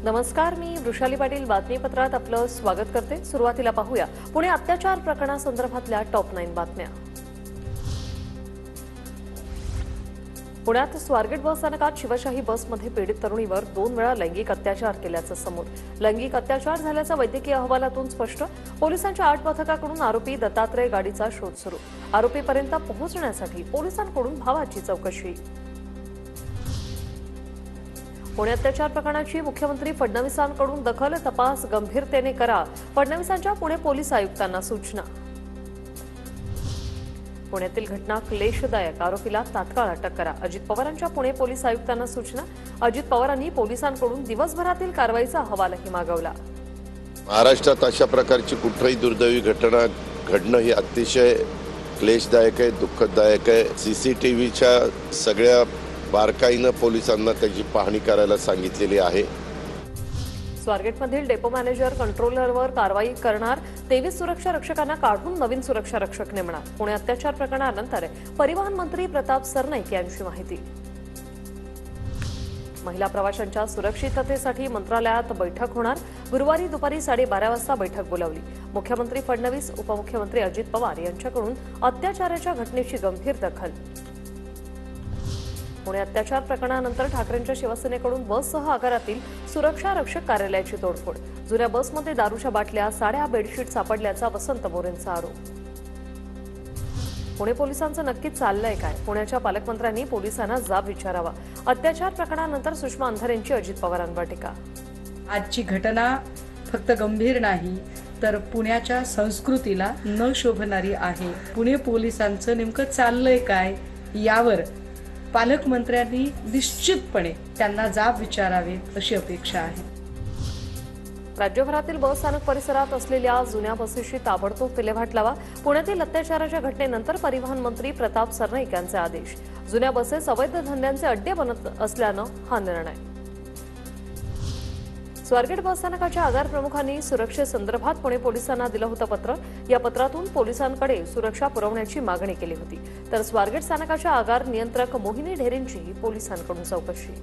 नमस्कार, मी वृषाली पाटील बातमीपत्रात आपलं स्वागत करते। सुरुवातीला पाहूया पुणे अत्याचार प्रकरणासंदर्भातल्या टॉप 9 बातम्या। पुण्यात स्वारगेट बस स्थानकात शिवशाही बसमध्ये पीडित तरुणीवर 2 वेळा लैंगिक अत्याचार केल्याचं समोर। लैंगिक अत्याचार झाल्याचं वैद्यकीय अहवालातून स्पष्ट। पोलिसांच्या 8 पथकाकडून आरोपी दत्तात्रय गाडीचा शोध सुरू। आरोपीपर्यंत पोहोचण्यासाठी पोलिसांकडून भावाची चौकशी। पुणे अत्याचार प्रकरणाची मुख्यमंत्री फडणवीसांकडून दखल, तपास गंभीरतेने करा। फडणवीसांच्या पुणे पोलीस आयुक्तांना सूचना। पुण्यातील घटना क्लेशदायक, आरोपीला तात्काळ अटक करा। अजित पवारांच्या पुणे पोलीस आयुक्तांना सूचना। अजित पवारांनी पोलिसांकडून दिवसभरातील कारवाईचा अहवालही मागवला। महाराष्ट्रात अशा प्रकारची कुठलीही दुर्दैवी घटना घडणं ही अतिशय क्लेशदायक आहे, दुःखदायक आहे। सीसीटीव्हीच्या सगळ्या बारकाईनं पोलिसांना त्याची पाहणी करायला सांगितलेली आहे। स्वारगेटमधील डेपो मॅनेजर कंट्रोलरवर कारवाई करणार। 23 सुरक्षा रक्षकांना काढून नवीन सुरक्षा रक्षक नेमणार। पुणे अत्याचार प्रकरणानंतर परिवहन मंत्री प्रताप सरनाईक यांची माहिती। महिला प्रवाशांच्या सुरक्षिततेसाठी मंत्रालयात बैठक होणार। गुरुवारी दुपारी 12:30 वाजता बैठक बोलावली। मुख्यमंत्री फडणवीस, उपमुख्यमंत्री अजित पवार यांच्याकडून अत्याचाराच्या घटनेची गंभीर दखल। पुणे अत्याचार प्रकरणानंतर ठाकरेंच्या शिवसेनेकडून बससह आगारातील सुरक्षा रक्षक कार्यालयाची तोडफोड। जुन्या बसमध्ये दारूच्या बाटल्या, साड्या, बेडशीट सापडल्याचा वसंत मोरेंचा आरोप। पुणे पोलिसांचं नक्की चाललंय काय? पुण्याच्या पालकमंत्र्यांनी पोलिसांना जाब विचारावा। अत्याचार प्रकरणानंतर सुषमा अंधारेंची अजित पवारांवर टीका। आजची घटना फक्त गंभीर नाही तर पुण्याच्या संस्कृतीला न शोभणारी आहे। पुणे पोलिसांचं नेमकं चाललंय काय यावर पालकमंत्र्यांनी निश्चितपणे त्यांना जाब विचारावेत अशी अपेक्षा आहे। राज्यभरातील बस स्थानक परिसरात असलेल्या जुन्या बसेसची ताबडतोब विल्हेवाट लावा। पुण्यातील अत्याचाराच्या घटनेनंतर परिवहन मंत्री प्रताप सरनाईक यांचे आदेश। जुन्या बसेस अवैध धंद्यांचे अड्डे बनत असल्यानं हा निर्णय। स्वारगेट बस स्थानकाच्या आगार प्रमुखांनी सुरक्षेसंदर्भात पुणे पोलिसांना दिलं होतं पत्र। या पत्रातून पोलिसांकडे सुरक्षा पुरवण्याची मागणी केली होती। तर स्वारगेट स्थानकाच्या आगार नियंत्रक मोहिनी ढेरेंची पोलिसांकडून चौकशी।